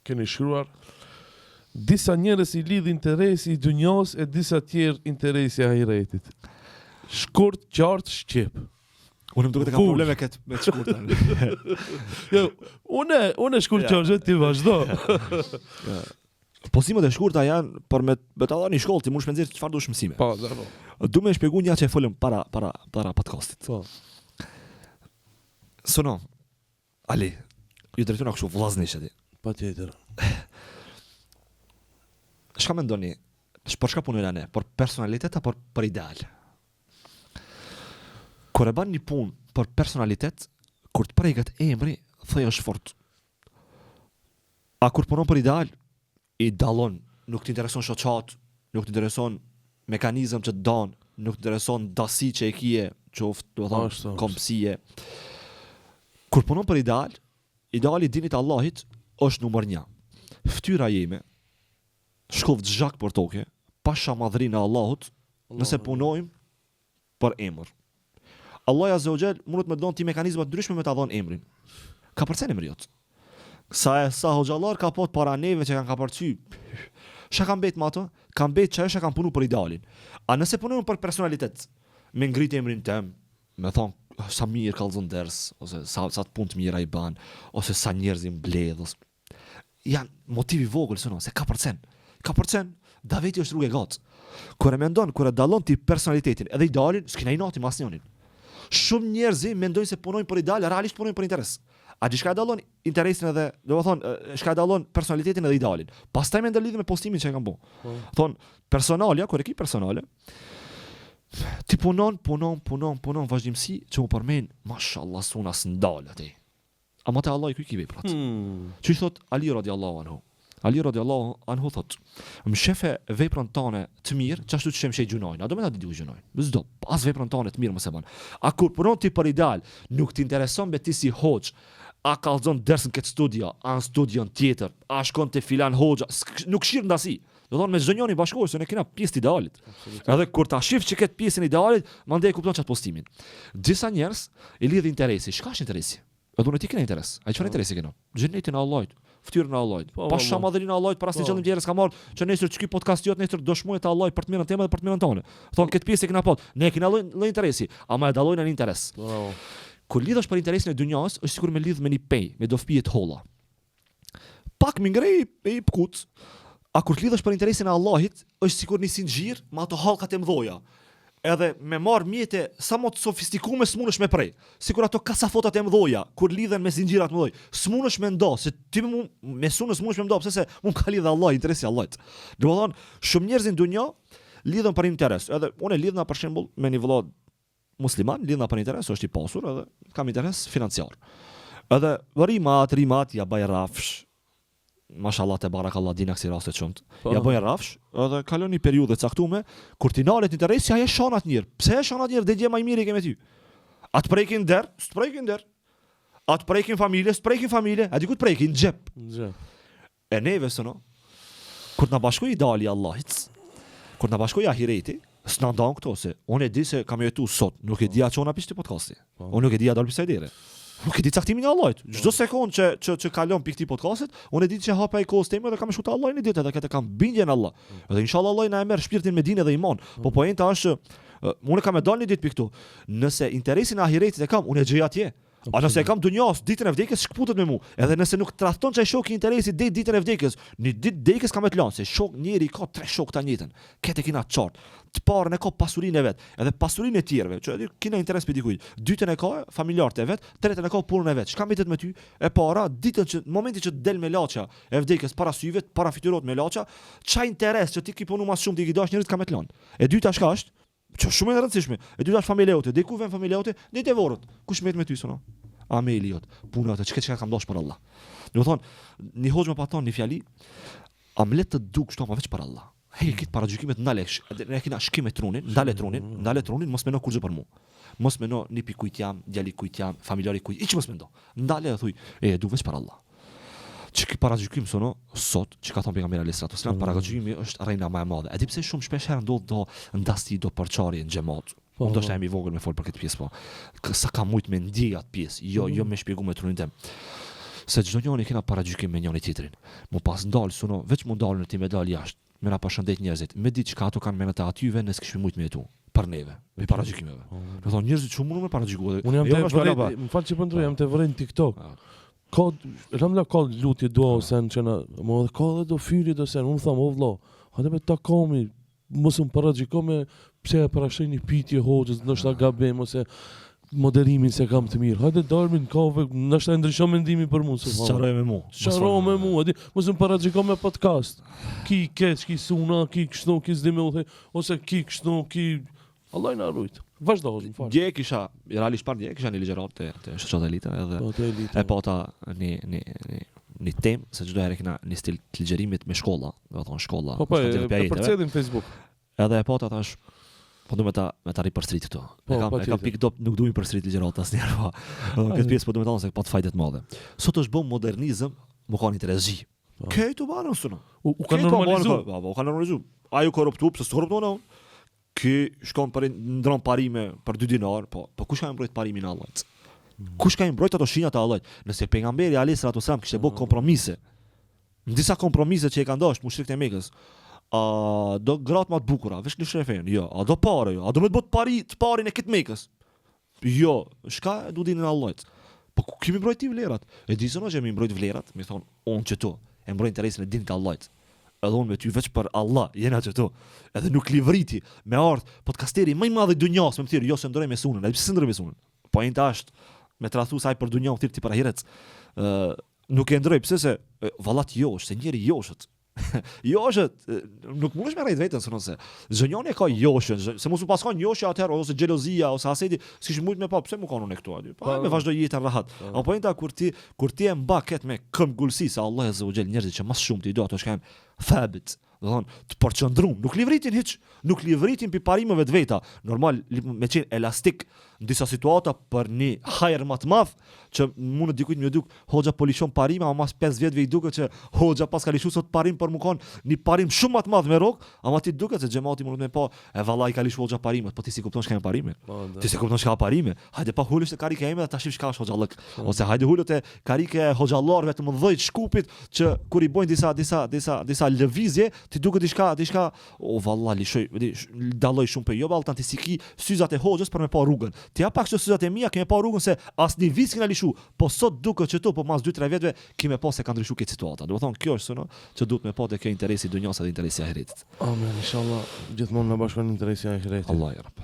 keni shkruar disa njerëz i lidh interesi i dunjos e disa tjerë interesi i ahiretit. Shkurt, qartë, shqip. Unë më duket të kam probleme me të shkurtën. Jo, unë shkurt qartë ti vazhdo. Posimet e shkurta janë për me ta dhënë në shkollë, ti mund të shpenzësh çfarë dush mësime. Po. Du me shpjegu një që e folëm para podcastit. Po. Sono, Ali, ju drejtona kështu vllaznish ti. Patjetër. Çka mendoni? Për çka punojnë ne? Për personalitet apo për ideal? Kur e bën një punë për personalitet, kur të preget emri, thoj është fort. A kur punon për ideal, i dallon, nuk të intereson shoqat, nuk të intereson mekanizëm që të don, nuk të intereson dasi që e kije, qoftë, do të thonë, kompsie. Kur punon për ideal, ideali dinit Allahit është numër 1. Ftyra jeme, shkov zhak për toke, pasha madhrinë e Allahut, nëse punojmë për emër. Allah Azza wa Jall mundet me dhon ti mekanizma të ndryshme me ta dhon emrin. Ka përcen emri jot. Sa hoxhallar ka pot para neve që kanë ka përcy. Çka kanë bet me ato? Kanë bet çfarë kanë punu për idealin. A nëse punojmë për personalitet, me ngrit emrin tëm, me thon sa mirë ka lëzon ders, ose sa të punë të mira i ban, ose sa njerëz i mbledh, janë motivi vogël sono, se ka përcen. Ka përcen, daveti është rrugë e gat. Kur e mendon, kur e dallon ti personalitetin, edhe idealin, s'kena i nati masnjonin. Shumë njerëz mendojnë se punojnë për ideal, realisht punojnë për interes. A di çka dallon interesin edhe, do të thonë, çka dallon personalitetin edhe idealin. Pastaj më ndërlidhet me postimin që e kanë bën. Thon personalia, kur e ki personale, ti punon vazhdimsi që u përmend, mashallah suna s'ndal atë. Ama te Allah i ki veprat. Çu thot Ali radiallahu anhu. Ali radiallahu anhu thot, më shefe veprën tane të mirë, çashtu që shemshej gjunojnë. A do më ta di gjunojnë? S'do, as veprën tane të mirë mos e bën. A kur punon ti për ideal, nuk t'intereson me ti si hoxh, a kallzon dersën këtë studio, a në studion tjetër, a shkon te filan hoxha, nuk shir ndasi. Do thonë me çdo njëri bashkohesh, se ne kena pjesë të idealit. Edhe kur ta shif që këtë pjesën e idealit, mandej kupton çat postimin. Disa njerëz i lidh interesi. Çka është interesi? Edhe unë ti kena interes. Ai çfarë interesi kena? Xhenetin e Allahut, fytyrën e Allahut. Pasha madhrinë e Allahut para asnjë qëllim tjetër s'ka marr, që nesër çky podcast jot nesër dëshmojë të Allahut për të mirën tëmë dhe për të mirën tonë. Thon këtë pjesë e kena pot. Ne kena lloj interesi, ama e dallojnë në interes. Kur lidhesh për interesin e dunjas, është sikur me lidh me një pej, me do fije të holla. Pak më ngrej e pkut. A kur lidhesh për interesin e Allahit, është sikur një sinxhir me ato hallkat e mëdha. Edhe me marr mjete sa më të sofistikume s'munësh me prej. Sikur ato kasafotat e mëdha, kur lidhen me sinxhirat mëdhoj, s'munësh me ndo, se ti me sunës s'munësh me ndo, pse se mund ka lidh Allah, interesi i Allahut. Do të thonë, shumë njerëz në dunjë lidhen për interes. Edhe unë lidhna për shembull me një vëlla musliman, lidhna për interes, është i pasur edhe kam interes financiar. Edhe rimat ja baj rafsh. Mashallah te barakallah dinak si raste çumt. Ja bëj rafsh, edhe kalon një periudhë të caktuar kur ti nalet interesi ai e shon atë njëri. Pse e shon atë njëri? Dhe gjë më mirë kemë ty. At prekin der, s'prekin der. At prekin familje, s'prekin familje. A di ku të prekin xhep. E neve sono. Kur na bashkoi ideali i Allahit, kur na bashkoi ahireti, s'na ndan këto se unë e di se kam jetu sot, nuk e di a çona pishti podcasti. Unë nuk e di a dal pse dere. Nuk e di caktimin e Allahut. Çdo sekondë që kalon pikë këtij podcastit, unë e di se hapa ai kohës time dhe kam shkuar te Allahu në ditë, edhe këtë kam bindje në Allah. Dhe inshallah Allah na e merr shpirtin me dinë dhe iman. Po poenta është unë kam e dalë një ditë pikë këtu. Nëse interesin e ahiretit e kam, unë e gjej atje. A nëse e kam dunjas, ditën e vdekjes shkputet me mua. Edhe nëse nuk tradhton çaj shoku interesi ditën e vdekjes, në ditë vdekjes kam të lanë se shok njëri ka 3 shok ta njëjtën. Këtë kena çort. Të parën e ka pasurinë e vet, edhe pasurinë e tjerëve, që kena interes për dikujt. Dytën e ka familjarët e vet, tretën e ka punën e vet. Çka mbetet me ty? E para, ditën që në momentin që del me laça e vdekjes para syve, para fytyrës me laça, çaj interes që ti ki punu më shumë ti i dash njerëz kam të lanë. E dyta çka është? Që shumë e rëndësishme. E dyta është familja jote. Diku vjen familja jote, ditë vorrët. Kush mbet me ty sono? Ameli jot. Puna atë çka kam dosh për Allah. Do të thonë, një hoxh më paton një fjali, amlet të duk shto ma veç për Allah. Hej, kit para gjykimet ndalesh. Ne kena shkimet trunin, ndale trunin, mos mendo kurrë për mua. Mos mendo një pikujt jam, djali kujt jam, familjari kujt, hiç mos mendo. Ndale dhe thuj, du veç për Allah. Çka para gjykim sono sot, çka thon pejgamberi alayhis salatu wasalam, para gjykimi është rrejna më e madhe. E di pse shumë shpesh herë ndodh do ndasti do përçarje në xhamat. Unë do të jam i vogël me fol për këtë pjesë po. Sa ka shumë me ndjej atë pjesë, jo me shpjegum me trunin tim. Se çdo njëri kena paragjykim me njëri tjetrin. Mu pas ndal suno, veç mu ndalën ti me dal jashtë. Me na përshëndet njerëzit. Me ditë çka ato kanë menë të atyve nëse kishim mujt me jetu për neve, me paragjykimeve. Do thonë njerëzit shumë mund me paragjykuar. Unë jam të vërejt, më falë që pëndru, jam të vërejt në TikTok. Ka, ramla ka lutje dua o sen që na, më dhe ka dhe do fyri do sen, unë thamë, o vlo, hajde me takomi, mos më paragjykome pse e parashtoj një pitje hoxhës, ndoshta gabim ose moderimin se kam të mirë. Hajde dalmin kave, ndoshta ndryshon mendimi për mua. Çfaroj me mua. Çfaroj me mua, di, mos më paragjykon me podcast. Ki keç, ki suna, ki kështu, ki s'di me u the, ose ki kështu, ki Allah na rujt. Vazhdo, më fal. Dje kisha, realisht par dje kisha një ligjërat të shoqata elite edhe e pata një temë se çdo herë kena një stil të ligjërimit me shkolla, do të thonë shkolla. Po e përcjellim Facebook. Edhe e pata thash po du me ta ripërstrit këto. E kam pikë dop, nuk duhet përstrit ligjërat asnjëherë. Këtë pjesë po du me thonë se pa të fajdet madhe. Sot është bën modernizëm, më kanë intereszi. Këtu banë suno. U kanë normalizuar. U kanë normalizuar. Ajo korruptu, pse korrupton ai? Ky shkon për ndron parime për 2 dinar, po kush ka mbrojt parimin e Allahut? Kush ka mbrojt ato shinjat e Allahut? Nëse pejgamberi alayhis salatu wasalam kishte bë kompromise. Në disa kompromise që e kanë dashur mushrikët e Mekës, do gratë më të bukura, veç në shefen, jo, a do parë, jo, a do me të bot parin e këtë Mekës. Jo, shka du dinin Allahut. Po ku kemi mbrojt ti vlerat? E di zonë që mi mbrojt vlerat, mi thonë, unë që tu, e mbrojt interesin e dinit e Allahut. Edhe unë me ty veç për Allah, jena që tu. Edhe nuk livriti me ardh podcasteri më i madh i dunjas, me më thirr, jo se ndroj me sunën, ai pse ndroj me sunën. Po ai tash me tradhu saj për dunjën thirr ti për ahiret. Nuk e ndroj pse se vallat josh, se njëri joshët. Joshët, nuk mundesh me rrejt vetën se zënjoni e ka joshën, se mos u paskon joshja atëherë ose xhelozia ose hasedi, siç mund me pa pse më kanë unë këtu aty. Po me vazhdo jetën rahat. Apo inta kur ti e mba ket me këmbgulsi se Allah azza wa jall njerëzit që më shumë ti do ato shkajm thabit, do thon të përqendrum, nuk livritin hiç, nuk livritin pi parimeve të veta. Normal me qenë elastik në disa situata për një hajër më të madh që mund të dikujt më duk hoxha po lishon parime, ama mas 5 vjetëve i duket që hoxha pas ka lishuar sot parim për më kon një parim shumë më të madh me rrok, ama ti duket se xhamati mund të më pa e vallai ka lishuar hoxha parimet, po ti si kupton çka janë parime? Ti si kupton çka ka parime? Hajde pa hulesh te karika ime dhe tash çka është hoxhallëk, ose hajde hulo te karike hoxhallarëve të mëdhej shkupit që kur i bojnë disa lëvizje ti duket diçka o valla lishoj dalloj shumë pe jo balltan ti si ki syzat e hoxhës për me pa rrugën. Ti ja pak syzat e mia kemë pa rrugën se asnjë vit s'kena lishu, po sot duket që to po mas 2-3 viteve kemë pa se ka ndryshuar këtë situata. Do të thonë kjo është sono që duhet me pa te ke interesi dunjas dhe interesi ahiretit. Amen, inshallah gjithmonë na bashkon interesi ahiretit. Allah ya Rabb.